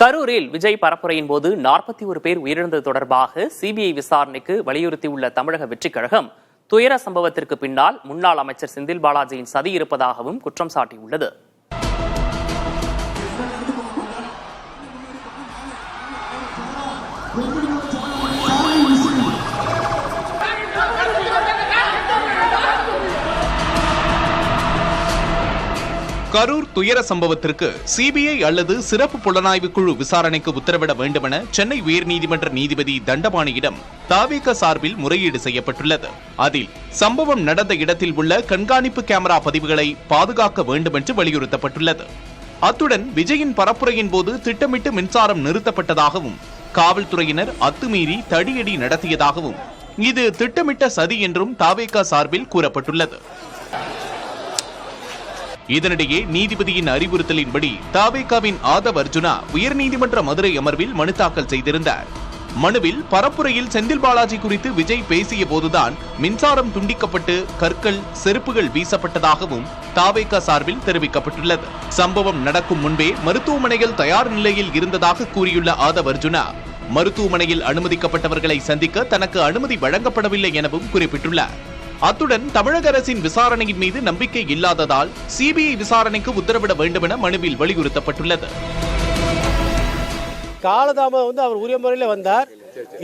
கரூரில் விஜய் பரப்புரையின் போது 41 பேர் உயிரிழந்தது தொடர்பாக சிபிஐ விசாரணைக்கு வலியுறுத்தியுள்ள தமிழக வெற்றிக் கழகம் துயர சம்பவத்திற்கு பின்னால் முன்னாள் அமைச்சர் செந்தில் பாலாஜியின் சதி இருப்பதாகவும் குற்றம் சாட்டியுள்ளது. கரூர் துயர சம்பவத்திற்கு சிபிஐ அல்லது சிறப்பு புலனாய்வு குழு விசாரணைக்கு உத்தரவிட வேண்டுமென சென்னை உயர்நீதிமன்ற நீதிபதி தண்டபாணியிடம் தவிக சார்பில் முறையீடு செய்யப்பட்டுள்ளது. அதில் சம்பவம் நடந்த இடத்தில் உள்ள கண்காணிப்பு கேமரா பதிவுகளை பாதுகாக்க வேண்டும் என்று வலியுறுத்தப்பட்டுள்ளது. அத்துடன் விஜயின் பரப்புரையின் போது திட்டமிட்டு மின்சாரம் நிறுத்தப்பட்டதாகவும் காவல்துறையினர் அத்துமீறி தடியடி நடத்தியதாகவும் இது திட்டமிட்ட சதி என்றும் தவிக சார்பில் கூறப்பட்டுள்ளது. இதனிடையே நீதிபதியின் அறிவுறுத்தலின்படி தவிகவின் ஆதவ் அர்ஜுனா உயர்நீதிமன்ற மதுரை அமர்வில் மனு தாக்கல் செய்திருந்தார். மனுவில் பரப்புரையில் செந்தில் பாலாஜி குறித்து விஜய் பேசிய போதுதான் மின்சாரம் துண்டிக்கப்பட்டு கற்கள் செருப்புகள் வீசப்பட்டதாகவும் தவிக சார்பில் தெரிவிக்கப்பட்டுள்ளது. சம்பவம் நடக்கும் முன்பே மருத்துவமனையில் தயார் நிலையில் இருந்ததாக கூறியுள்ள ஆதவ் அர்ஜுனா மருத்துவமனையில் அனுமதிக்கப்பட்டவர்களை சந்திக்க தனக்கு அனுமதி வழங்கப்படவில்லை எனவும் குறிப்பிட்டுள்ளார். அத்துடன் தமிழக அரசின் விசாரணையின் மீது நம்பிக்கை இல்லாததால் சிபிஐ விசாரணைக்கு உத்தரவிட வேண்டும் என மனுவில் வலியுறுத்தப்பட்டுள்ளது. காலதாமதம் அவர் உரிய முறையில் வந்தார்.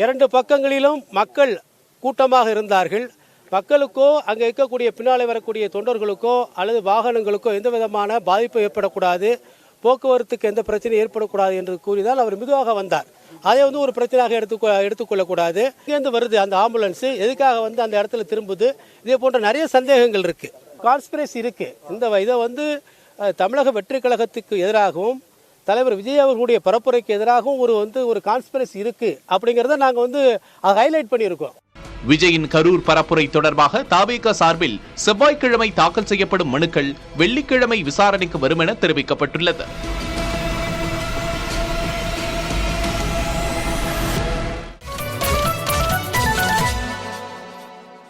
2 பக்கங்களிலும் மக்கள் கூட்டமாக இருந்தார்கள். மக்களுக்கோ அங்கே இருக்கக்கூடிய பின்னாலே வரக்கூடிய தொண்டர்களுக்கோ அல்லது வாகனங்களுக்கோ எந்த விதமான பாதிப்பு ஏற்படக்கூடாது, போக்குவரத்துக்கு எந்த பிரச்சனையும் ஏற்படக்கூடாது என்று கூறினால் அவர் மெதுவாக வந்தார். அதை ஒரு பிரச்சனையாக எடுத்துக்கொள்ளக்கூடாது. இங்கேருந்து வருது அந்த ஆம்புலன்ஸ், எதுக்காக அந்த இடத்துல திரும்புது, இதே போன்ற நிறைய சந்தேகங்கள் இருக்கு, கான்ஸ்பிரசி இருக்கு. இதை தமிழக வெற்றி கழகத்துக்கு எதிராகவும் தலைவர் விஜய் அவர்களுடைய பரப்புரைக்கு எதிராகவும் ஒரு கான்ஸ்பிரசி இருக்கு அப்படிங்கிறத நாங்கள் ஹைலைட் பண்ணியிருக்கோம். விஜயின் கரூர் பரப்புரை தொடர்பாக தவிக சார்பில் செவ்வாய்க்கிழமை தாக்கல் செய்யப்படும் மனுக்கள் வெள்ளிக்கிழமை விசாரணைக்கு வரும் என தெரிவிக்கப்பட்டுள்ளது.